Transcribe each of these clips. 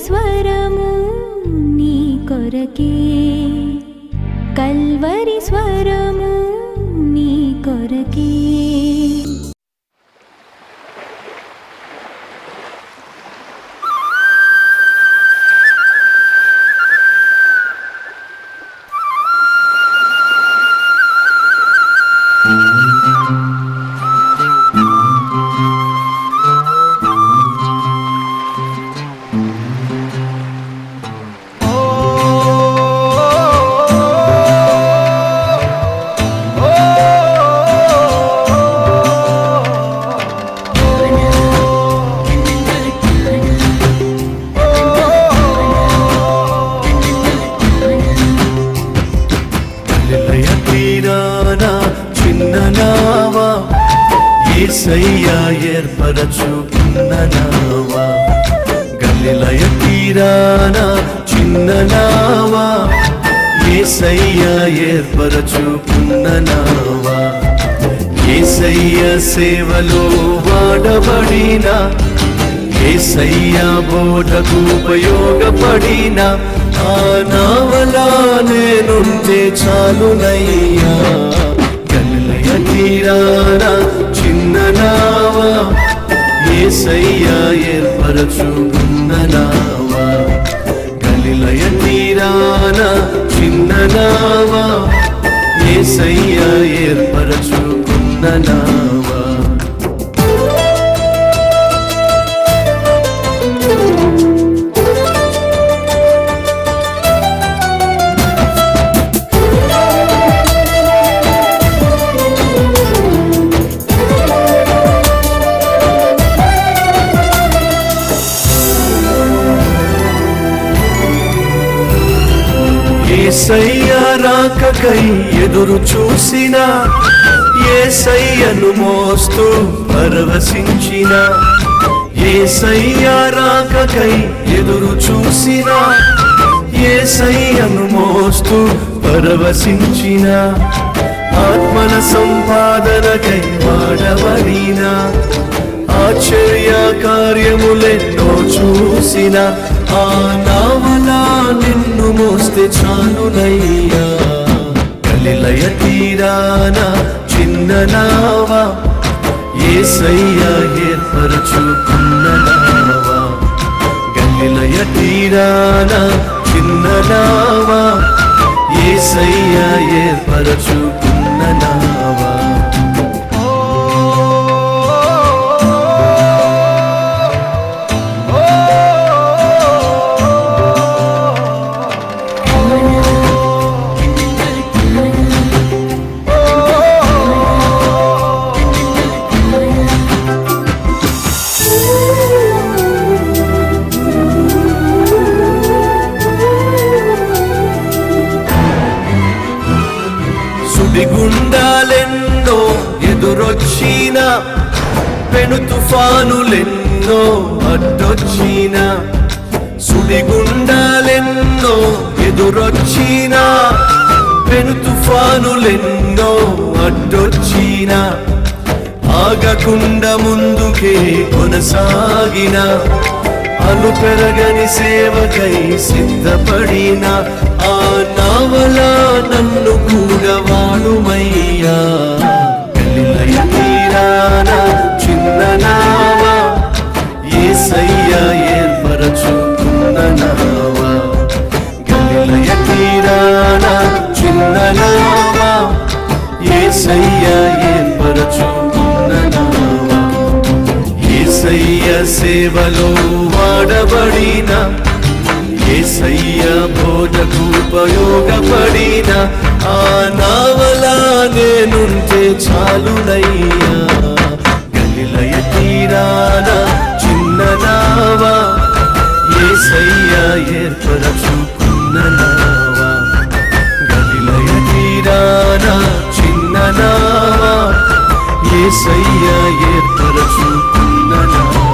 స్వరము నీ కొరకే, కల్వరి స్వరము నీ కొరకే. యేసయ్యా ఏర్పరచుకున్న నావా, గలిలయ తీరాన చిన్న నావా, యేసయ్యా ఏర్పరచుకున్న నావా. యేసయ్య సేవలో వాడబడిన, యేసయ్యా బోధకు ఉపయోగపడిన ఆ నావలా నేనుంటే చాలునయ్యా. గలిలయ తీరాన చిన్న నావా, యేసయ్యా ఏర్పరచుకున్న నావా, గలిలయ తీరాన చిన్న నావా, యేసయ్యా ఏర్పరచుకున్న నావా. యేసయ్య రాకకై ఎదురు చూసిన, యేసయ్యను మోస్తూ పరవశించిన, యేసయ్య రాకకై ఎదురు చూసిన, యేసయ్యను మోస్తూ పరవశించిన, ఆత్మల సంపాదనకై వాడబడిన, ఆశ్చర్య కార్యములెన్నో చూసిన ఆ నావలా నిన్ను మోస్తే చాలునయ్యా. గలిలయ తీరాన చిన్న నావా, యేసయ్యా ఏర్పరచుకున్న నావా, గలిలయ తీరాన చిన్న నావా, యేసయ్యా ఏర్పరచుకున్న నావా. సుడిగుండాలెన్నో ఎదురొచ్చిన, పెను తుఫానులెన్నో అడ్డొచ్చిన, సుడిగుండాలెన్నో ఎదురొచ్చిన, పెను తుఫానులెన్నో అడ్డొచ్చిన, ఆగకుండా ముందుకే కొనసాగిన, అలు పెరగని సేవకై సిద్ధపడిన ఆ నావలా నన్ను కూడా వాడుమయ్యా. గలిలయ తీరాన చిన్న నావా, యేసయ్యా ఏర్పరచుకున్న నావా, గలిలయ తీరాన చిన్న నావా, యేసయ్యా ఏర్పరచుకున్న నావా. యేసయ్య సేవలో వాడబడిన, యేసయ్య బోధకు ఉపయోగపడిన ఆ నావలా నేనుంటే చాలునయ్యా. గలిలయ తీరాన చిన్న నావా, యేసయ్య ఏర్పరచుకున్న నావా, గలిలయ తీరాన చిన్న నావా, యేసయ్య ఏర్పరచుకున్న నావా.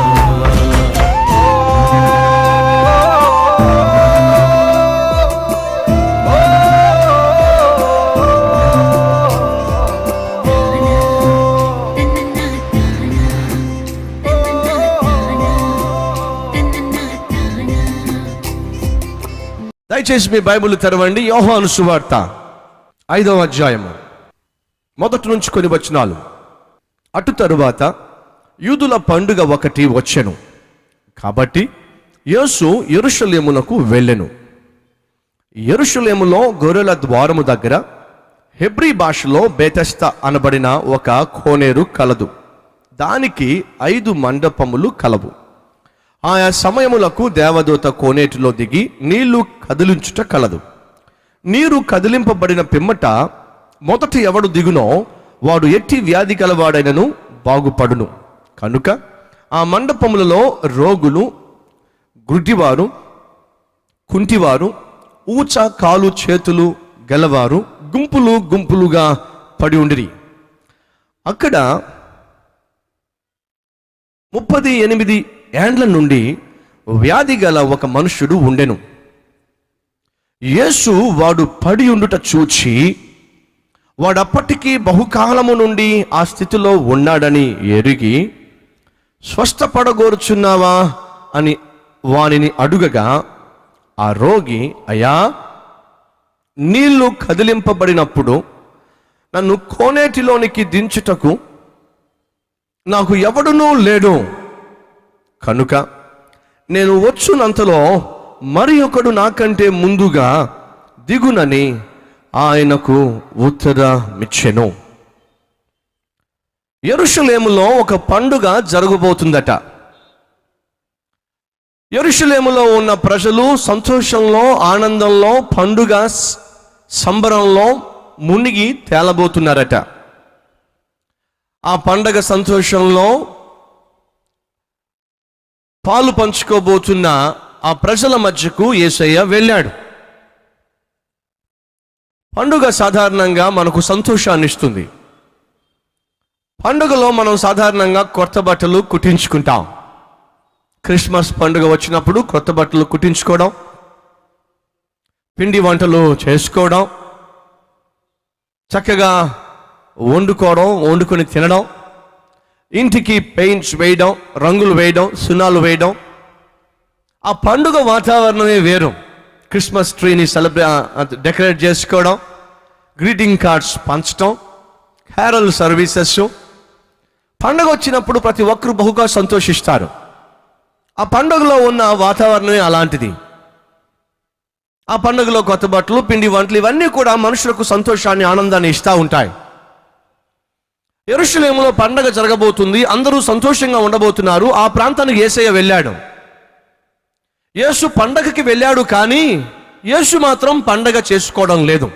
దయచేసి మీ బైబిల్ తెరవండి. యోహాను సువార్త 5వ అధ్యాయము 1 నుంచి కొన్ని వచనాలు. అటు తరువాత యూదుల పండుగ ఒకటి వచ్చెను. కాబట్టి యేసు యెరూషలేమునకు వెళ్ళెను. యెరూషలేములో గొర్రెల ద్వారము దగ్గర హెబ్రీ భాషలో బెతెస్దా అనబడిన ఒక కోనేరు కలదు. దానికి 5 మండపములు కలవు. ఆయా సమయములకు దేవదూత కోనేటిలో దిగి నీళ్లు కదిలించుట కలదు. నీరు కదిలింపబడిన పిమ్మట మొదట ఎవడు దిగునో వాడు ఎట్టి వ్యాధి కలవాడైనను బాగుపడును. కనుక ఆ మండపములలో రోగులు, గుడ్డివారు, కుంటివారు, ఊచ కాలు చేతులు గలవారు గుంపులు గుంపులుగా పడి ఉండిరి. అక్కడ 38 ఏండ్ల నుండి వ్యాధి గల ఒక మనుష్యుడు ఉండెను. యేసు వాడు పడి ఉండుట చూచి వాడప్పటికీ బహుకాలము నుండి ఆ స్థితిలో ఉన్నాడని ఎరిగి, స్వస్థపడగోరుచున్నావా అని వానిని అడుగగా, ఆ రోగి, అయ్యా, నీళ్లు కదిలింపబడినప్పుడు నన్ను కోనేటిలోనికి దించుటకు నాకు ఎవడునూ లేడు. కనుక నేను వచ్చునంతలో మరి ఒకడు నాకంటే ముందుగా దిగునని ఆయనకు ఉత్తరమిచ్చెను. యెరూషలేములో ఒక పండుగ జరగబోతుందట. యెరూషలేములో ఉన్న ప్రజలు సంతోషంలో, ఆనందంలో, పండుగ సంబరంలో మునిగి తేలబోతున్నారట. ఆ పండగ సంతోషంలో పాలు పంచుకోబోతున్న ఆ ప్రజల మధ్యకు యేసయ్య వెళ్ళాడు. పండుగ సాధారణంగా మనకు సంతోషాన్ని ఇస్తుంది. పండుగలో మనం సాధారణంగా కొత్త బట్టలు కుట్టించుకుంటాం. క్రిస్మస్ పండుగ వచ్చినప్పుడు కొత్త బట్టలు కుట్టించుకోవడం, పిండి వంటలు చేసుకోవడం, చక్కగా వండుకొని తినడం, ఇంటికి పెయింట్స్ వేయడం, రంగులు వేయడం, సున్నాలు వేయడం. ఆ పండుగ వాతావరణమే వేరు. క్రిస్మస్ ట్రీని డెకరేట్ చేసుకోవడం, గ్రీటింగ్ కార్డ్స్ పంచడం, క్యారల్ సర్వీసెస్. పండుగ వచ్చినప్పుడు ప్రతి ఒక్కరు బహుగా సంతోషిస్తారు. ఆ పండుగలో ఉన్న వాతావరణమే అలాంటిది. ఆ పండుగలో కొత్త బట్టలు, పిండి వంటలు ఇవన్నీ కూడా మనుషులకు సంతోషాన్ని, ఆనందాన్ని ఇస్తూ ఉంటాయి. యెరూషలేములో పండగ జరగబోతుంది. అందరూ సంతోషంగా ఉండబోతున్నారు. ఆ ప్రాంతానికి యేసయ్య వెళ్ళాడు. యేసు పండగకి వెళ్ళాడు, కానీ యేసు మాత్రం పండగ చేసుకోవడం లేదు.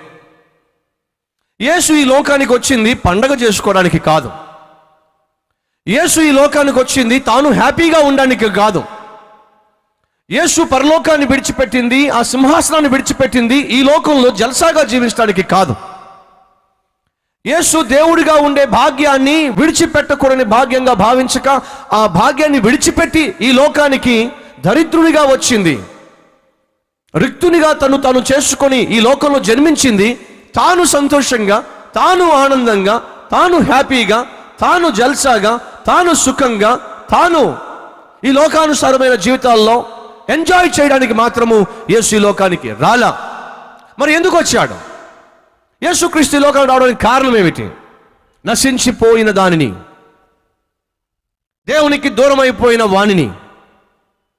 యేసు ఈ లోకానికి వచ్చింది పండగ చేసుకోవడానికి కాదు. యేసు ఈ లోకానికి వచ్చింది తాను హ్యాపీగా ఉండడానికి కాదు. యేసు పరలోకాన్ని విడిచిపెట్టింది, ఆ సింహాసనాన్ని విడిచిపెట్టింది ఈ లోకంలో జల్సాగా జీవించడానికి కాదు. యేసు దేవుడిగా ఉండే భాగ్యాన్ని విడిచిపెట్టకూడని భాగ్యంగా భావించక ఆ భాగ్యాన్ని విడిచిపెట్టి ఈ లోకానికి దరిద్రునిగా వచ్చింది. రిక్తునిగా తాను చేసుకొని ఈ లోకంలో జన్మించింది. తాను సంతోషంగా, తాను ఆనందంగా, తాను హ్యాపీగా, తాను జల్సాగా, తాను సుఖంగా, తాను ఈ లోకానుసారమైన జీవితాల్లో ఎంజాయ్ చేయడానికి మాత్రము యేసు ఈ లోకానికి రాలా. మరి ఎందుకు వచ్చాడు? యేసుక్రీస్తు లోకానికి రావడానికి కారణం ఏమిటి? నశించిపోయిన దానిని, దేవునికి దూరం అయిపోయిన వాణిని,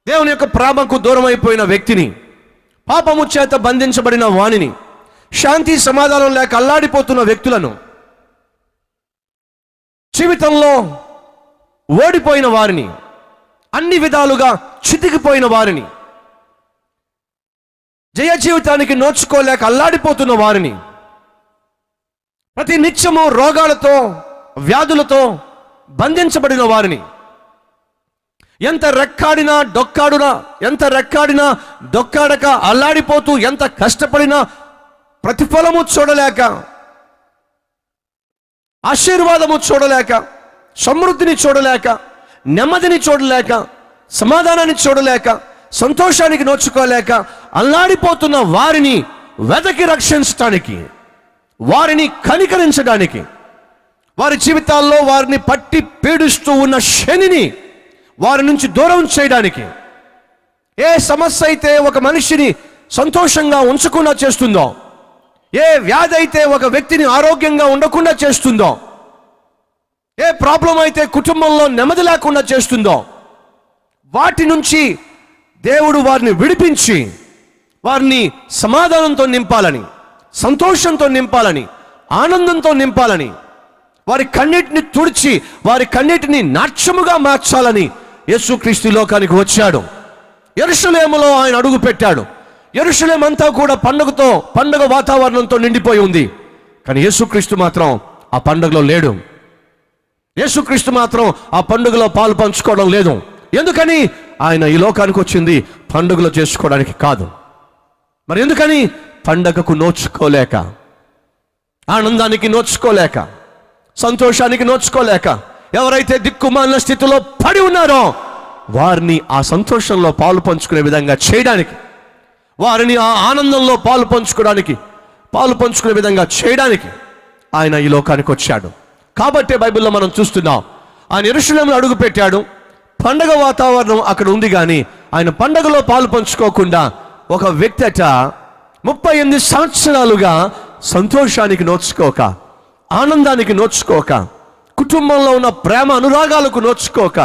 దేవుని యొక్క ప్రేమకు దూరం అయిపోయిన వ్యక్తిని, పాపము చేత బంధించబడిన వాణిని, శాంతి సమాధానం లేక అల్లాడిపోతున్న వ్యక్తులను, జీవితంలో ఓడిపోయిన వారిని, అన్ని విధాలుగా చితికిపోయిన వారిని, జయ జీవితానికి నోచుకోలేక అల్లాడిపోతున్న వారిని, ప్రతి నిత్యము రోగాలతో, వ్యాధులతో బంధించబడిన వారిని, ఎంత రెక్కాడినా డొక్కాడక అల్లాడిపోతూ ఎంత కష్టపడినా ప్రతిఫలము చూడలేక, ఆశీర్వాదము చూడలేక, సమృద్ధిని చూడలేక, నెమ్మదిని చూడలేక, సమాధానాన్ని చూడలేక, సంతోషానికి నోచుకోలేక అల్లాడిపోతున్న వారిని వెదకి రక్షించడానికి, వారిని కనికరించడానికి, వారి జీవితాల్లో వారిని పట్టి పీడిస్తూ ఉన్న శనిని వారి నుంచి దూరం చేయడానికి, ఏ సమస్య అయితే ఒక మనిషిని సంతోషంగా ఉంచకుండా చేస్తుందో, ఏ వ్యాధి అయితే ఒక వ్యక్తిని ఆరోగ్యంగా ఉండకుండా చేస్తుందో, ఏ ప్రాబ్లం అయితే కుటుంబంలో నెమ్మది లేకుండా చేస్తుందో, వాటి నుంచి దేవుడు వారిని విడిపించి వారిని సమాధానంతో నింపాలని, సంతోషంతో నింపాలని, ఆనందంతో నింపాలని, వారి కన్నీటిని తుడిచి వారి కన్నీటిని నాట్యముగా మార్చాలని యేసుక్రీస్తు లోకానికి వచ్చాడు. యెరూషలేములో ఆయన అడుగు పెట్టాడు. యెరూషలేం అంతా కూడా పండుగ వాతావరణంతో నిండిపోయి ఉంది. కానీ యేసుక్రీస్తు మాత్రం ఆ పండుగలో లేడు. యేసుక్రీస్తు మాత్రం ఆ పండుగలో పాలు పంచుకోవడం లేదు. ఎందుకని? ఆయన ఈ లోకానికి వచ్చింది పండుగలు చేసుకోవడానికి కాదు. మరి ఎందుకని? పండగకు నోచుకోలేక, ఆనందానికి నోచుకోలేక, సంతోషానికి నోచుకోలేక, ఎవరైతే దిక్కుమాలిన స్థితిలో పడి ఉన్నారో వారిని ఆ సంతోషంలో పాలు పంచుకునే విధంగా చేయడానికి, వారిని ఆ ఆనందంలో పాలు పంచుకునే విధంగా చేయడానికి ఆయన ఈ లోకానికి వచ్చాడు. కాబట్టే బైబిల్లో మనం చూస్తున్నాం, ఆయన యెరూషలేములో అడుగు పెట్టాడు. పండగ వాతావరణం అక్కడ ఉంది, కానీ ఆయన పండగలో పాలు పంచుకోకుండా ఒక వ్యక్తి 38 సంవత్సరాలుగా సంతోషానికి నోచుకోక, ఆనందానికి నోచుకోక, కుటుంబంలో ఉన్న ప్రేమ అనురాగాలకు నోచుకోక,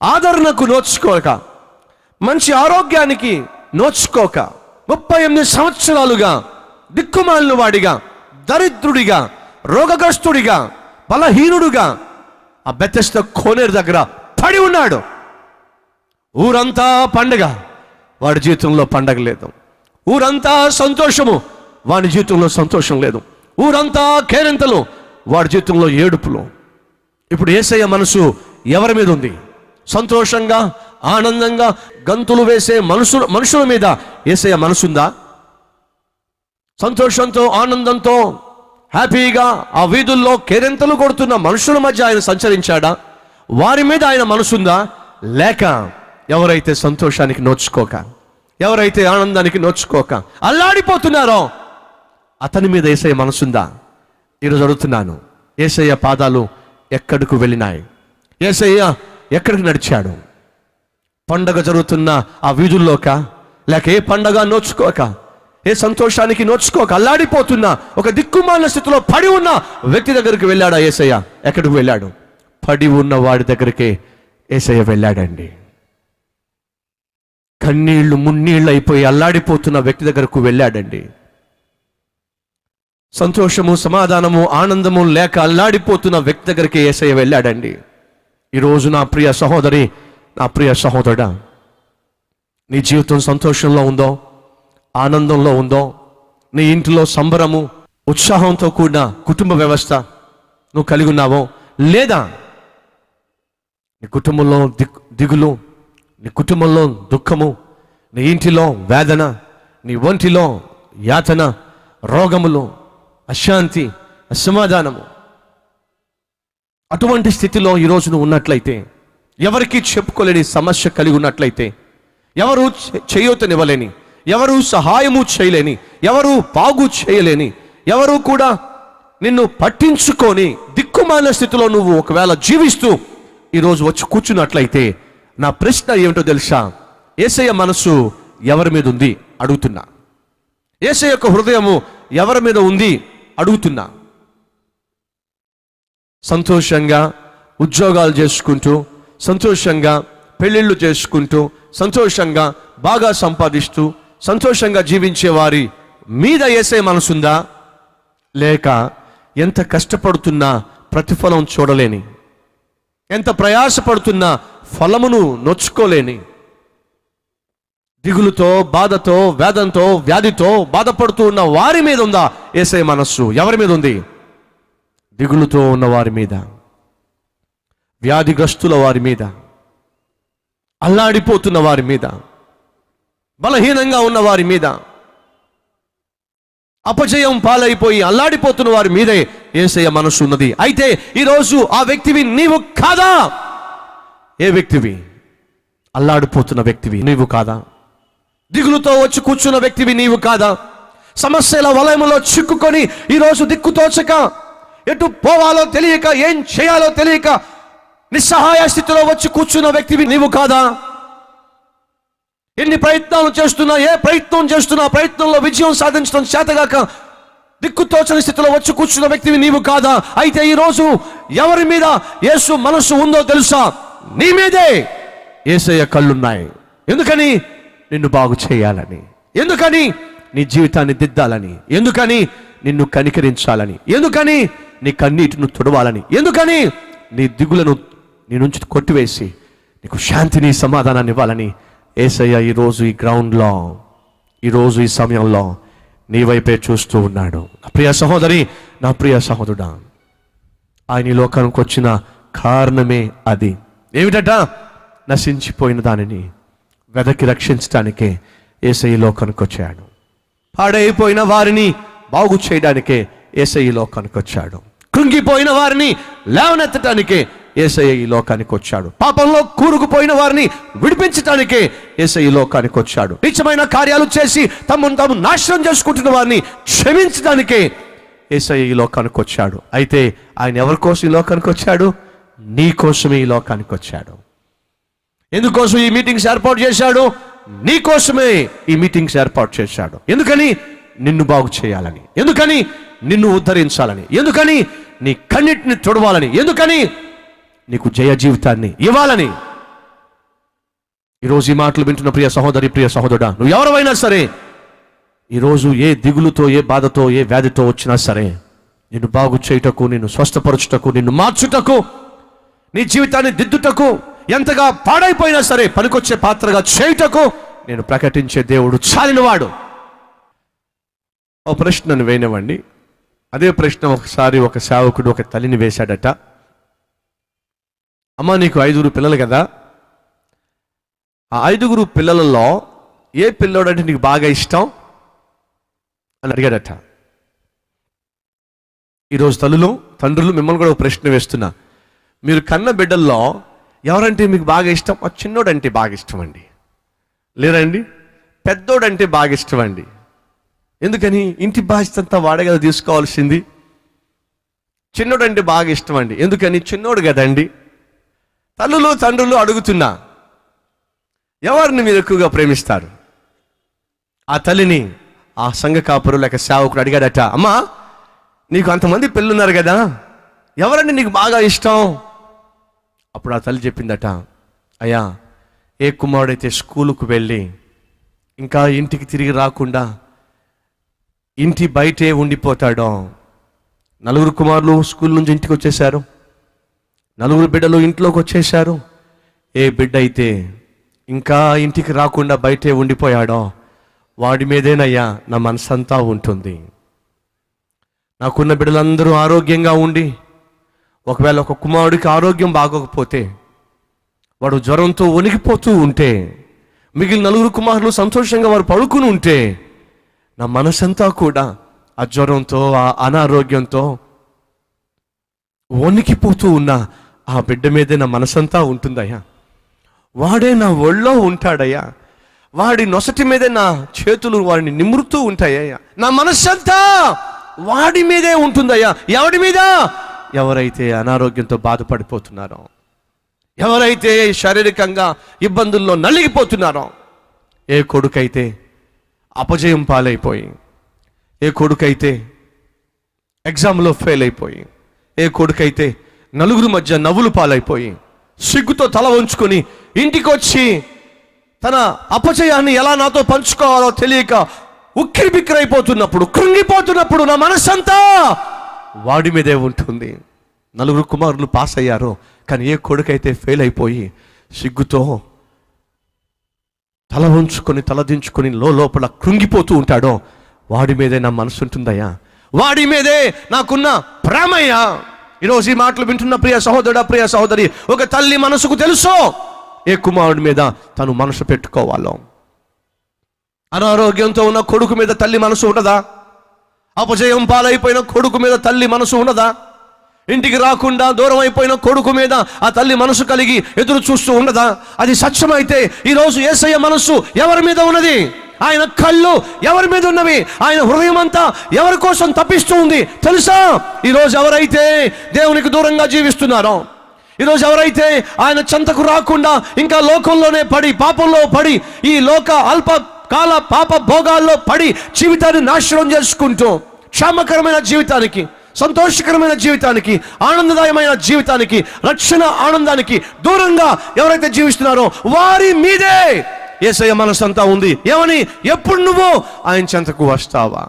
ఆదరణకు నోచుకోక, మంచి ఆరోగ్యానికి నోచుకోక 38 సంవత్సరాలుగా దిక్కుమాలిన వాడిగా, దరిద్రుడిగా, రోగగ్రస్తుడిగా, బలహీనుడుగా ఆ బెతెస్దా కోనేరు దగ్గర పడి ఉన్నాడు. ఊరంతా పండగ, వాడి జీవితంలో పండగ లేదు. ఊరంతా సంతోషము, వాడి జీవితంలో సంతోషం లేదు. ఊరంతా కేరింతలు, వాడి జీవితంలో ఏడుపులు. ఇప్పుడు యేసయ్య మనసు ఎవరి మీద ఉంది? సంతోషంగా, ఆనందంగా గంతులు వేసే మనుషుల మీద యేసయ్య మనసుందా? సంతోషంతో, ఆనందంతో, హ్యాపీగా ఆ వీధుల్లో కేరింతలు కొడుతున్న మనుషుల మధ్య ఆయన సంచరించాడా? వారి మీద ఆయన మనసుందా? లేక ఎవరైతే సంతోషానికి నోచుకోక, ఎవరైతే ఆనందానికి నోచుకోక అల్లాడిపోతున్నారో అతని మీద యేసయ్య మనసుందా? ఈరోజు అడుగుతున్నాను, యేసయ్య పాదాలు ఎక్కడికి వెళ్ళినాయి? యేసయ్య ఎక్కడికి నడిచాడు? పండగ జరుగుతున్న ఆ వీధుల్లోక, లేక ఏ పండగ నోచుకోక, ఏ సంతోషానికి నోచుకోక అల్లాడిపోతున్న ఒక దిక్కుమాలిన స్థితిలో పడి ఉన్న వ్యక్తి దగ్గరికి వెళ్ళాడా యేసయ్య? ఎక్కడికి వెళ్ళాడు? పడి ఉన్న వాడి దగ్గరికే యేసయ్య వెళ్ళాడండి. కన్నీళ్లు మున్నీళ్ళు అయిపోయి అల్లాడిపోతున్న వ్యక్తి దగ్గరకు వెళ్ళాడండి. సంతోషము, సమాధానము, ఆనందము లేక అల్లాడిపోతున్న వ్యక్తి దగ్గరికి యేసయ్య వెళ్ళాడండి. ఈరోజు నా ప్రియ సహోదరి, నా ప్రియ సహోదరుడా, నీ జీవితం సంతోషంలో ఉందో, ఆనందంలో ఉందో, నీ ఇంటిలో సంబరము, ఉత్సాహంతో కూడిన కుటుంబ వ్యవస్థ నువ్వు కలిగి ఉన్నావో, లేదా నీ కుటుంబంలో దిగులు, నీ కుటుంబంలో దుఃఖము, నీ ఇంటిలో వేదన, నీ ఒంటిలో యాతన, రోగములు, అశాంతి, అసమాధానము, అటువంటి స్థితిలో ఈరోజు నువ్వు ఉన్నట్లయితే, ఎవరికి చెప్పుకోలేని సమస్య కలిగి ఉన్నట్లయితే, ఎవరు చేయూతనివ్వలేని, ఎవరు సహాయము చేయలేని, ఎవరు బాగు చేయలేని, ఎవరు కూడా నిన్ను పట్టించుకొని దిక్కుమాలిన స్థితిలో నువ్వు ఒకవేళ జీవిస్తూ ఈరోజు వచ్చి కూర్చున్నట్లయితే, నా ప్రశ్న ఏమిటో తెలుసా? యేసయ్య మనసు ఎవరి మీద ఉంది అడుగుతున్నా. యేసయ్య యొక్క హృదయము ఎవరి మీద ఉంది అడుగుతున్నా. సంతోషంగా ఉద్యోగాలు చేసుకుంటూ, సంతోషంగా పెళ్ళిళ్ళు చేసుకుంటూ, సంతోషంగా బాగా సంపాదిస్తూ, సంతోషంగా జీవించే వారి మీద యేసయ్య మనసుందా? లేక ఎంత కష్టపడుతున్నా ప్రతిఫలం చూడలేని, ఎంత ప్రయాసపడుతున్నా ఫలమును నొచ్చుకోలేని, దిగులుతో, బాధతో, వేదంతో, వ్యాధితో బాధపడుతూ ఉన్న వారి మీద ఉందా యేసయ్య మనస్సు? ఎవరి మీద ఉంది? దిగులుతో ఉన్న వారి మీద, వ్యాధిగ్రస్తుల వారి మీద, అల్లాడిపోతున్న వారి మీద, బలహీనంగా ఉన్న వారి మీద, అపజయం పాలైపోయి అల్లాడిపోతున్న వారి మీదే యేసయ్య మనసు ఉన్నది. అయితే ఈరోజు ఆ వ్యక్తివి నీవు కాదా? ఏ వ్యక్తివి? అల్లాడిపోతున్న వ్యక్తివి నీవు కాదా? దిగులుతో వచ్చి కూర్చున్న వ్యక్తివి నీవు కాదా? సమస్యల వలయములో చిక్కుకొని ఈరోజు దిక్కుతోచక, ఎటు పోవాలో తెలియక, ఏం చేయాలో తెలియక నిస్సహాయ స్థితిలో వచ్చి కూర్చున్న వ్యక్తివి నీవు కాదా? ఎన్ని ప్రయత్నాలు చేస్తున్నా, ఏ ప్రయత్నం చేస్తున్నా ప్రయత్నంలో విజయం సాధించడం చేతగాక దిక్కుతోచని స్థితిలో వచ్చి కూర్చున్న వ్యక్తివి నీవు కాదా? అయితే ఈరోజు ఎవరి మీద యేసు మనసు ఉందో తెలుసా? నీ మీదే యేసయ్య కళ్ళున్నాయి. ఎందుకని? నిన్ను బాగు చేయాలని, ఎందుకని నీ జీవితాన్ని దిద్దాలని, ఎందుకని నిన్ను కనికరించాలని, ఎందుకని నీ కన్నీటిని తుడవాలని, ఎందుకని నీ దిగులను నీ నుంచి కొట్టివేసి నీకు శాంతిని సమాధానాన్ని ఇవ్వాలని యేసయ్య ఈరోజు ఈ గ్రౌండ్లో, ఈరోజు ఈ సమయంలో నీ వైపే చూస్తూ ఉన్నాడు. నా ప్రియ సహోదరి, నా ప్రియ సహోదరుడా, ఆయన ఈ లోకానికి వచ్చిన కారణమే అది. ఏమిటట? నశించిపోయిన దానిని వెదకి రక్షించడానికే యేసయ్య ఈ లోకానికి వచ్చాడు. పాడైపోయిన వారిని బాగు చేయడానికే యేసయ్య ఈ లోకానికి వచ్చాడు. కృంగిపోయిన వారిని లేవనెత్తడానికే యేసయ్య ఈ లోకానికి వచ్చాడు. పాపంలో కూరుకుపోయిన వారిని విడిపించడానికే యేసయ్య ఈ లోకానికి వచ్చాడు. నీచమైన కార్యాలు చేసి తమను తాము నాశనం చేసుకుంటున్న వారిని క్షమించడానికే యేసయ్య ఈ లోకానికి వచ్చాడు. అయితే ఆయన ఎవరి కోసం ఈ లోకానికి వచ్చాడు? నీ కోసమే ఈ లోకానికి వచ్చాడు. ఎందుకోసం ఈ మీటింగ్స్ ఏర్పాటు చేశాడు? నీ కోసమే ఈ మీటింగ్స్ ఏర్పాటు చేశాడు. ఎందుకని? నిన్ను బాగు చేయాలని, ఎందుకని నిన్ను ఉద్ధరించాలని, ఎందుకని నీ కన్నిటిని తుడవాలని, ఎందుకని నీకు జయ జీవితాన్ని ఇవ్వాలని. ఈరోజు ఈ మాటలు వింటున్న ప్రియ సహోదరి, ప్రియ సహోదరుడా, నువ్వు ఎవరైనా సరే ఈరోజు ఏ దిగులుతో, ఏ బాధతో, ఏ వ్యాధితో వచ్చినా సరే నిన్ను బాగు చేయుటకు, నిన్ను స్వస్థపరచుటకు, నిన్ను మార్చుటకు, నీ జీవితాన్ని దిద్దుటకు, ఎంతగా పాడైపోయినా సరే పనికొచ్చే పాత్రగా చేయుటకు నేను ప్రకటించే దేవుడు చాలినవాడు. ఓ ప్రశ్నను వేయనివ్వండి. అదే ప్రశ్న ఒకసారి ఒక సేవకుడు ఒక తల్లిని వేశాడట. అమ్మ, నీకు 5 పిల్లలు కదా, ఆ 5 పిల్లలలో ఏ పిల్లోడంటే నీకు బాగా ఇష్టం అని అడిగాడట. ఈరోజు తల్లులు, తండ్రులు మిమ్మల్ని కూడా ఒక ప్రశ్న వేస్తున్నా. మీరు కన్న బిడ్డల్లో ఎవరంటే మీకు బాగా ఇష్టం? ఆ చిన్నోడంటే బాగా ఇష్టం అండి. లేరండి, పెద్దోడంటే బాగా ఇష్టం అండి. ఎందుకని? ఇంటి బాధ్యత అంతా వాడే కదా తీసుకోవాల్సింది. చిన్నోడంటే బాగా ఇష్టం అండి. ఎందుకని? చిన్నోడు కదండి. తల్లులు, తండ్రులు అడుగుతున్నా, ఎవరిని మీరు ఎక్కువగా ప్రేమిస్తారు? ఆ తల్లిని ఆ సంఘ కాపురు లేక సేవకుడు అడిగాడట. అమ్మా, నీకు అంతమంది పిల్లలున్నారు కదా, ఎవరండి నీకు బాగా ఇష్టం? అప్పుడు ఆ తల్లి చెప్పిందట, అయ్యా, ఏ కుమారుడైతే స్కూలుకు వెళ్ళి ఇంకా ఇంటికి తిరిగి రాకుండా ఇంటి బయటే ఉండిపోతాడో. 4 కుమారులు స్కూల్ నుంచి ఇంటికి వచ్చేశారు, 4 బిడ్డలు ఇంట్లోకి వచ్చేశారు. ఏ బిడ్డ అయితే ఇంకా ఇంటికి రాకుండా బయటే ఉండిపోయాడో వాడి మీదేనయ్యా నా మనసంతా ఉంటుంది. నాకున్న బిడ్డలందరూ ఆరోగ్యంగా ఉండి, ఒకవేళ ఒక కుమారుడికి ఆరోగ్యం బాగోకపోతే, వాడు జ్వరంతో వణికిపోతూ ఉంటే, మిగిలిన 4 కుమారులు సంతోషంగా వారు పడుకుని ఉంటే, నా మనసంతా కూడా ఆ జ్వరంతో, ఆ అనారోగ్యంతో వణికిపోతూ ఉన్న ఆ బిడ్డ మీదే నా మనసంతా ఉంటుందయ్యా. వాడే నా ఒళ్ళో ఉంటాడయ్యా. వాడి నొసటి మీదే నా చేతులు వాడిని నిమురుతూ ఉంటాయ్యా. నా మనస్సంతా వాడి మీదే ఉంటుందయ్యా. ఎవడి మీద? ఎవరైతే అనారోగ్యంతో బాధపడిపోతున్నారో, ఎవరైతే శారీరకంగా ఇబ్బందుల్లో నలిగిపోతున్నారో, ఏ కొడుకైతే అపజయం పాలైపోయి, ఏ కొడుకైతే ఎగ్జామ్లో ఫెయిల్ అయిపోయి, ఏ కొడుకైతే 4 మధ్య నవ్వులు పాలైపోయి సిగ్గుతో తల వంచుకొని ఇంటికి వచ్చి తన అపజయాన్ని ఎలా నాతో పంచుకోవాలో తెలియక ఉక్కిరి బిక్కిరైపోతున్నప్పుడు, కృంగిపోతున్నప్పుడు నా మనసంతా వాడి మీదే ఉంటుంది. 4 కుమారులు పాస్ అయ్యారు, కానీ ఏ కొడుకైతే ఫెయిల్ అయిపోయి సిగ్గుతో తల ఉంచుకొని తలదించుకొని లోపల కృంగిపోతూ ఉంటాడో వాడి మీదే నా మనసు ఉంటుందయ్యా. వాడి మీదే నాకున్న ప్రేమయ్యా. ఈరోజు ఈ మాటలు వింటున్న ప్రియ సహోదరుడా, ప్రియ సహోదరి, ఒక తల్లి మనసుకు తెలుసు ఏ కుమారుడి మీద తను మనసు పెట్టుకోవాలో. అనారోగ్యంతో ఉన్న కొడుకు మీద తల్లి మనసు ఉండదా? అపజయం పాలైపోయిన కొడుకు మీద తల్లి మనసు ఉండదా? ఇంటికి రాకుండా దూరం అయిపోయిన కొడుకు మీద ఆ తల్లి మనసు కలిగి ఎదురు చూస్తూ ఉండదా? అది సత్యమైతే ఈరోజు యేసయ్య మనస్సు ఎవరి మీద ఉన్నది? ఆయన కళ్ళు ఎవరి మీద ఉన్నవి? ఆయన హృదయం అంతా ఎవరి కోసం తప్పిస్తూ ఉంది తెలుసా? ఈరోజు ఎవరైతే దేవునికి దూరంగా జీవిస్తున్నారో, ఈరోజు ఎవరైతే ఆయన చెంతకు రాకుండా ఇంకా లోకంలోనే పడి, పాపంలో పడి, ఈ లోక అల్పకాల పాప భోగాల్లో పడి జీవితాన్ని నాశనం చేసుకుంటూ క్షేమకరమైన జీవితానికి, సంతోషకరమైన జీవితానికి, ఆనందదాయమైన జీవితానికి, రక్షణ ఆనందానికి దూరంగా ఎవరైతే జీవిస్తున్నారో వారి మీదే యేసయ్య మనసంతా ఉంది. ఏమని? ఎప్పుడు నువ్వు ఆయన చెంతకు వస్తావా?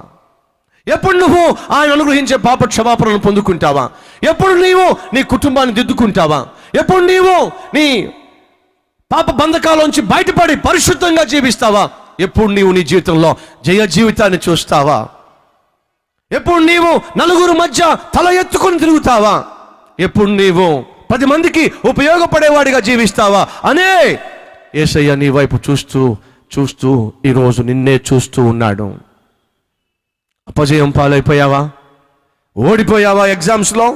ఎప్పుడు నువ్వు ఆయన అనుగ్రహించే పాప క్షమాపణను పొందుకుంటావా? ఎప్పుడు నీవు నీ కుటుంబాన్ని దిద్దుకుంటావా? ఎప్పుడు నీవు నీ పాప బంధకాలోంచి బయటపడి పరిశుద్ధంగా జీవిస్తావా? ఎప్పుడు నీవు నీ జీవితంలో జయ జీవితాన్ని చూస్తావా? ఎప్పుడు నీవు నలుగురు మధ్య తల ఎత్తుకొని తిరుగుతావా? ఎప్పుడు నీవు 10 మందికి ఉపయోగపడేవాడిగా జీవిస్తావా అనే యేసయ్య నీ వైపు చూస్తూ చూస్తూ ఈరోజు నిన్నే చూస్తూ ఉన్నాడు. అపజయం పాలైపోయావా? ఓడిపోయావా? ఎగ్జామ్స్లో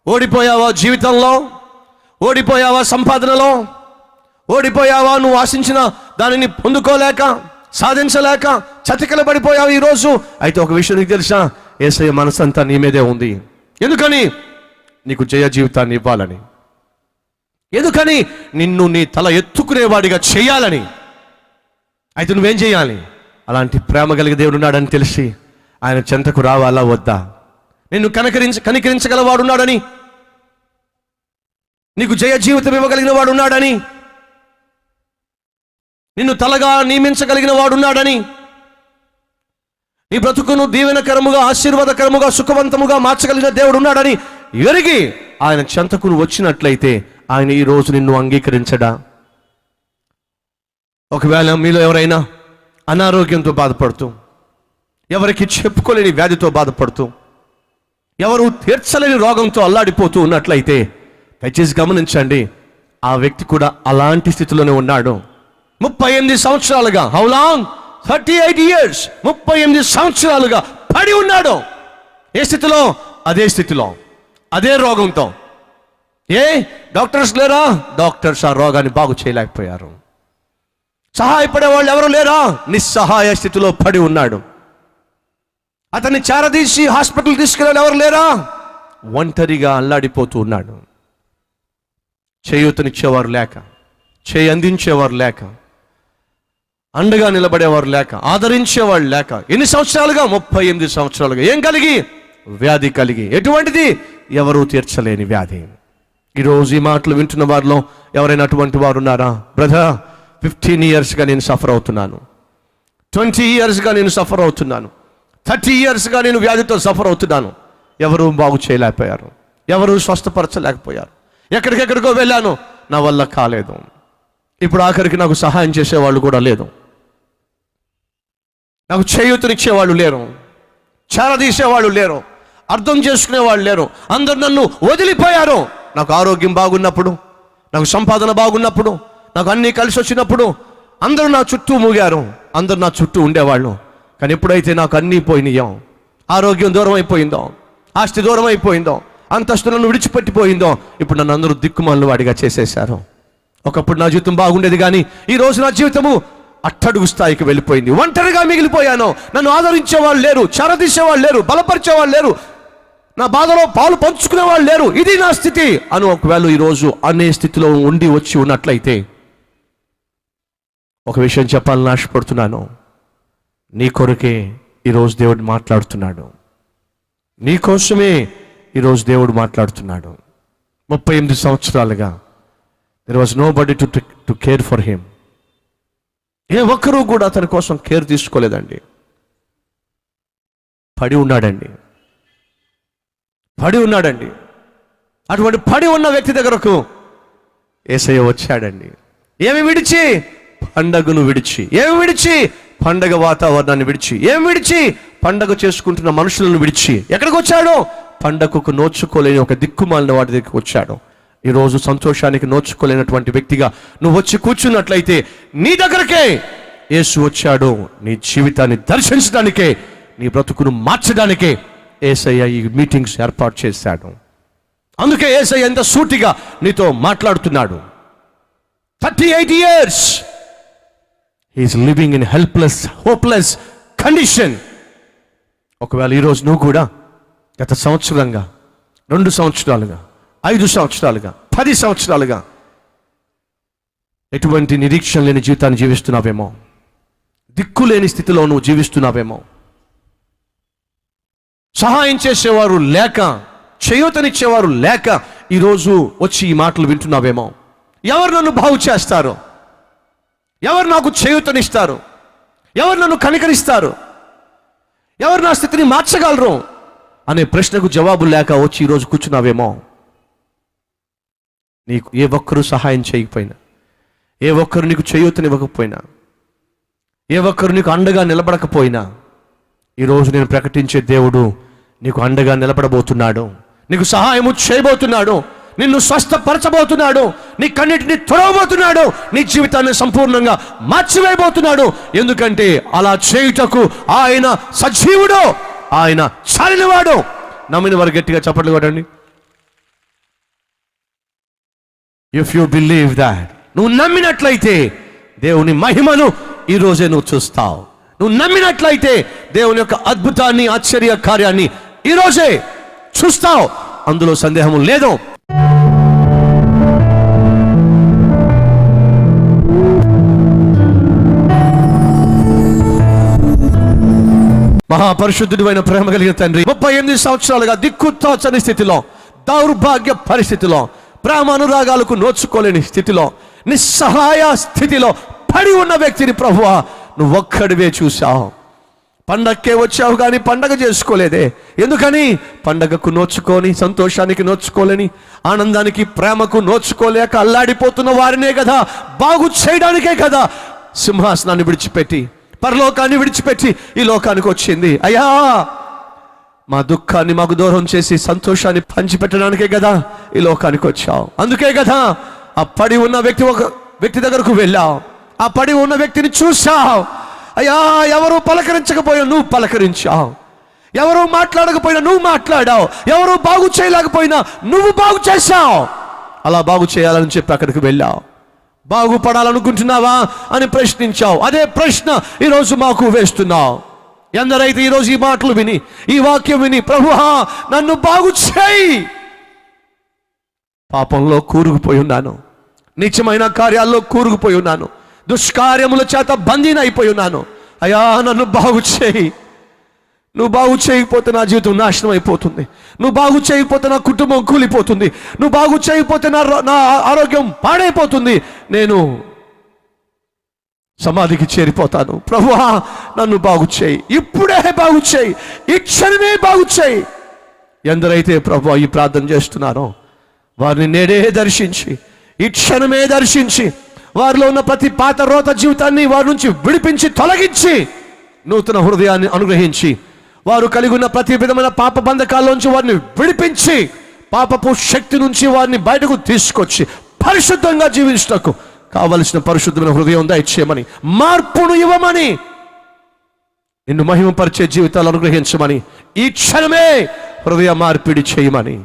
ఓడిపోయావా? జీవితంలో ఓడిపోయావా? సంపాదనలో ఓడిపోయావా? నువ్వు ఆశించిన దానిని పొందుకోలేక, సాధించలేక చతికిలబడిపోయావు ఈరోజు. అయితే ఒక విషయం నీకు తెలుసా? యేసయ్య మనసంతా నీ మీదే ఉంది. ఎందుకని? నీకు జయ జీవితాన్ని ఇవ్వాలని. ఎందుకని? నిన్ను నీ తల ఎత్తుకునేవాడిగా చేయాలని. అయితే నువ్వేం చేయాలి? అలాంటి ప్రేమ కలిగి దేవుడు ఉన్నాడని తెలిసి ఆయన చెంతకు రావాలా వద్దా? నిన్ను కనికరించగలవాడు ఉన్నాడని, నీకు జయ జీవితం ఇవ్వగలిగిన వాడు ఉన్నాడని, నిన్ను తలగా నియమించగలిగిన వాడు ఉన్నాడని, నీ బ్రతుకును దీవెనకరముగా, ఆశీర్వాదకరముగా, సుఖవంతముగా మార్చగలిగిన దేవుడు ఉన్నాడని ఎరిగి ఆయన చెంతకు వచ్చినట్లయితే ఆయన ఈ రోజు నిన్ను అంగీకరించడా? ఒకవేళ మీలో ఎవరైనా అనారోగ్యంతో బాధపడుతూ, ఎవరికి చెప్పుకోలేని వ్యాధితో బాధపడుతూ, ఎవరు తీర్చలేని రోగంతో అల్లాడిపోతూ ఉన్నట్లయితే దయచేసి గమనించండి, ఆ వ్యక్తి కూడా అలాంటి స్థితిలోనే ఉన్నాడు. 38 సంవత్సరాలుగా, హౌ లాంగ్? 38 years, 38 సంవత్సరాలుగా పడి ఉన్నాడు. ఏ స్థితిలో? అదే స్థితిలో, అదే రోగంతో. డాక్టర్స్ లేరా? డాక్టర్స్ ఆ రోగాన్ని బాగు చేయలేకపోయారు. సహాయపడే వాళ్ళు ఎవరు లేరా? నిస్సహాయ స్థితిలో పడి ఉన్నాడు. అతన్ని చేరదీసి హాస్పిటల్ తీసుకెళ్ళాలి ఎవరు లేరా? ఒంటరిగా అల్లాడిపోతూ ఉన్నాడు. చేయూతనిచ్చేవారు లేక, చేయి అందించేవారు లేక, అండగా నిలబడేవారు లేక, ఆదరించేవాళ్ళు లేక. ఎన్ని సంవత్సరాలుగా? 38 సంవత్సరాలుగా. ఏం కలిగి? వ్యాధి కలిగి. ఎటువంటిది? ఎవరూ తీర్చలేని వ్యాధి. ఈరోజు ఈ మాటలు వింటున్న వారిలో ఎవరైనా అటువంటి వారు ఉన్నారా? బ్రదర్, 15 yearsగా నేను సఫర్ అవుతున్నాను, 20 yearsగా నేను సఫర్ అవుతున్నాను, 30 yearsగా నేను వ్యాధితో సఫర్ అవుతున్నాను. ఎవరు బాగు చేయలేకపోయారు, ఎవరు స్వస్థపరచలేకపోయారు. ఎక్కడికెక్కడికో వెళ్ళాను, నా వల్ల కాలేదు. ఇప్పుడు ఆఖరికి నాకు సహాయం చేసేవాళ్ళు కూడా లేదు, నాకు చేయూతనిచ్చేవాళ్ళు లేరు, చేరదీసేవాళ్ళు లేరు, అర్థం చేసుకునేవాళ్ళు లేరు. అందరు నన్ను వదిలిపోయారు. నాకు ఆరోగ్యం బాగున్నప్పుడు, నాకు సంపాదన బాగున్నప్పుడు, నాకు అన్నీ కలిసి వచ్చినప్పుడు అందరూ నా చుట్టూ మూగారు, అందరూ నా చుట్టూ ఉండేవాళ్ళు. కానీ ఎప్పుడైతే నాకు అన్నీ పోయినాయో, ఆరోగ్యం దూరం అయిపోయిందో, ఆస్తి దూరం అయిపోయిందో, అంతస్తు నన్ను విడిచిపెట్టిపోయిందో, ఇప్పుడు నన్ను అందరూ దిక్కుమాలిన వాడిగా చేసేశారు. ఒకప్పుడు నా జీవితం బాగుండేది, కానీ ఈ రోజు నా జీవితము అట్టడుగు స్థాయికి వెళ్ళిపోయింది. ఒంటరిగా మిగిలిపోయాను. నన్ను ఆదరించేవాళ్ళు లేరు, చేరదీసేవాళ్ళు లేరు, బలపరిచేవాళ్ళు లేరు, నా బాధలో పాలు పంచుకునే వాళ్ళు లేరు. ఇది నా స్థితి అని ఒకవేళ ఈరోజు అనే స్థితిలో ఉండి వచ్చి ఉన్నట్లయితే ఒక విషయం చెప్పాలని ఆశపడుతున్నాను. నీ కొరకే ఈరోజు దేవుడు మాట్లాడుతున్నాడు, నీ కోసమే ఈరోజు దేవుడు మాట్లాడుతున్నాడు. 38 సంవత్సరాలుగా there was nobody to care for him. ఏ ఒక్కరూ కూడా అతని కోసం కేర్ తీసుకోలేదండి. పడి ఉన్నాడండి. అటువంటి పడి ఉన్న వ్యక్తి దగ్గరకు యేసయ్య వచ్చాడండి. ఏమి విడిచి? పండగను విడిచి. ఏమి విడిచి? పండగ వాతావరణాన్ని విడిచి. ఏమి విడిచి? పండగ చేసుకుంటున్న మనుషులను విడిచి. ఎక్కడికి వచ్చాడు? పండగకు నోచుకోలేని ఒక దిక్కుమాలిన వాటి దగ్గరికి వచ్చాడు. ఈరోజు సంతోషానికి నోచుకోలేనటువంటి వ్యక్తిగా నువ్వు వచ్చి కూర్చున్నట్లయితే నీ దగ్గరకే యేసు వచ్చాడు. నీ జీవితాన్ని దర్శించడానికే, నీ బ్రతుకును మార్చడానికే యేసయ్య ఈ మీటింగ్స్ ఏర్పాటు చేశాడు. అందుకే యేసయ్య ఎంత సూటిగా నీతో మాట్లాడుతున్నాడు. 38 years he is living in helpless, hopeless condition. ఒకవేళ ఈరోజు నువ్వు కూడా గత సంవత్సరంగా, 2 సంవత్సరాలుగా, 5 సంవత్సరాలుగా, 10 సంవత్సరాలుగా ఎటువంటి నిరీక్షణ లేని జీవితాన్ని జీవిస్తున్నావేమో, దిక్కులేని స్థితిలో నువ్వు జీవిస్తున్నావేమో, సహాయం చేసేవారు లేక, చేయూతనిచ్చేవారు లేక ఈరోజు వచ్చి ఈ మాటలు వింటున్నావేమో. ఎవరు నన్ను బాగు చేస్తారు, ఎవరు నాకు చేయూతనిస్తారు, ఎవరు నన్ను కనికరిస్తారు, ఎవరు నా స్థితిని మార్చగలరు అనే ప్రశ్నకు జవాబు లేక వచ్చి ఈరోజు కూర్చున్నావేమో. నీకు ఏ ఒక్కరూ సహాయం చేయకపోయినా, ఏ ఒక్కరు నీకు చేయూతనివ్వకపోయినా, ఏ ఒక్కరు నీకు అండగా నిలబడకపోయినా, ఈరోజు నేను ప్రకటించే దేవుడు నీకు అండగా నిలబడబోతున్నాడు, నీకు సహాయము చేయబోతున్నాడు, నిన్ను స్వస్థపరచబోతున్నాడు, నీ కన్నిటిని తొడవబోతున్నాడు, నీ జీవితాన్ని సంపూర్ణంగా మార్చివేయబోతున్నాడు. ఎందుకంటే అలా చేయుటకు ఆయన సజీవుడు, ఆయన చాలినవాడు. నమ్మిన వారు గట్టిగా చప్పట్లు కొట్టండి. ఇఫ్ యు బిలీవ్ దాట్, నువ్వు నమ్మినట్లయితే దేవుని మహిమను ఈరోజే నువ్వు చూస్తావు. నువ్వు నమ్మినట్లయితే దేవుని యొక్క అద్భుతాన్ని, ఆశ్చర్య కార్యాన్ని ఈరోజే చూస్తావు. అందులో సందేహము లేదు. మహాపరిశుద్ధుడు అయిన ప్రేమ కలిగిన తండ్రి, 38 సంవత్సరాలుగా దిక్కుతోచని స్థితిలో, దౌర్భాగ్య పరిస్థితిలో, ప్రేమ అనురాగాలకు నోచుకోలేని స్థితిలో, నిస్సహాయ స్థితిలో పడి ఉన్న వ్యక్తిని ప్రభువా నువ్వు ఒక్కడివే చూశావు. పండగకే వచ్చావు కానీ పండగ చేసుకోలేదే. ఎందుకని? పండగకు నోచుకొని, సంతోషానికి నోచుకోలేని, ఆనందానికి, ప్రేమకు నోచుకోలేక అల్లాడిపోతున్న వారినే కదా బాగు చేయడానికే కదా సింహాసనాన్ని విడిచిపెట్టి, పరలోకాన్ని విడిచిపెట్టి ఈ లోకానికి వచ్చింది. అయ్యా, మా దుఃఖాన్ని మాకు దూరం చేసి సంతోషాన్ని పంచిపెట్టడానికే కదా ఈ లోకానికి వచ్చావు. అందుకే కదా ఆ పడి ఉన్న వ్యక్తి దగ్గరకు వెళ్ళావు, ఆ పడి ఉన్న వ్యక్తిని చూశావు. అయ్యా, ఎవరు పలకరించకపోయినా నువ్వు పలకరించావు, ఎవరు మాట్లాడకపోయినా నువ్వు మాట్లాడావు, ఎవరు బాగు చేయలేకపోయినా నువ్వు బాగు చేశావు. అలా బాగు చేయాలని చెప్పి అక్కడికి వెళ్ళావు. బాగుపడాలనుకుంటున్నావా అని ప్రశ్నించావు. అదే ప్రశ్న ఈరోజు మాకు వేస్తున్నావు. ఎందరైతే ఈరోజు ఈ మాటలు విని, ఈ వాక్యం విని, ప్రభువా నన్ను బాగు చేయి, పాపంలో కూరుకుపోయి ఉన్నాను, నీచమైన కార్యాల్లో కూరుకుపోయి ఉన్నాను, దుష్కార్యముల చేత బందీని అయిపోయి ఉన్నాను, అయ్యా నన్ను బాగు చేయి. నువ్వు బాగు చేయకపోతే నా జీవితం నాశనం అయిపోతుంది, నువ్వు బాగు చేయకపోతే నా కుటుంబం కూలిపోతుంది, నువ్వు బాగు చేయకపోతే నా ఆరోగ్యం పాడైపోతుంది, నేను సమాధికి చేరిపోతాను. ప్రభువా నన్ను బాగు చేయి, ఇప్పుడే బాగు చేయి, ఈ క్షణమే బాగు చేయి. ఎందరైతే ప్రభువా ఈ ప్రార్థన చేస్తున్నారో వారిని నేడే దర్శించి, ఈ క్షణమే దర్శించి, వారిలో ఉన్న ప్రతి పాత రోత జీవితాన్ని వారి నుంచి విడిపించి తొలగించి, నూతన హృదయాన్ని అనుగ్రహించి, వారు కలిగి ఉన్న ప్రతి విధమైన పాప బంధకాల్లోంచి వారిని విడిపించి, పాపపు శక్తి నుంచి వారిని బయటకు తీసుకొచ్చి పరిశుద్ధంగా జీవించటకు కావలసిన పరిశుద్ధమైన హృదయం దయచేయమని, మార్పును ఇవ్వమని, నిన్ను మహిమపరిచే జీవితాలు అనుగ్రహించమని, ఈ క్షణమే హృదయ మార్పిడి చేయమని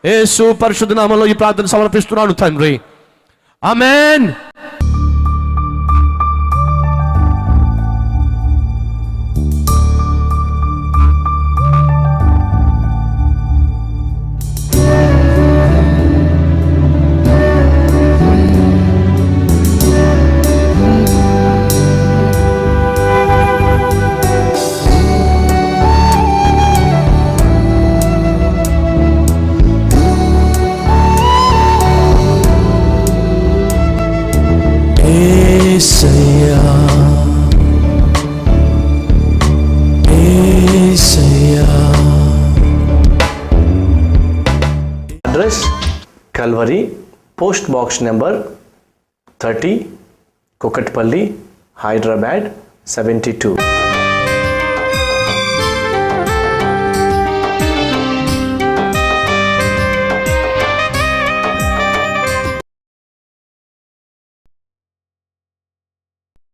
యేసు పరిశుద్ధ నామములో ఈ ప్రార్థన సమర్పిస్తున్నాను తండ్రి. Amen. Address Calvary, post box number 30, Kukatpally, Hyderabad 72.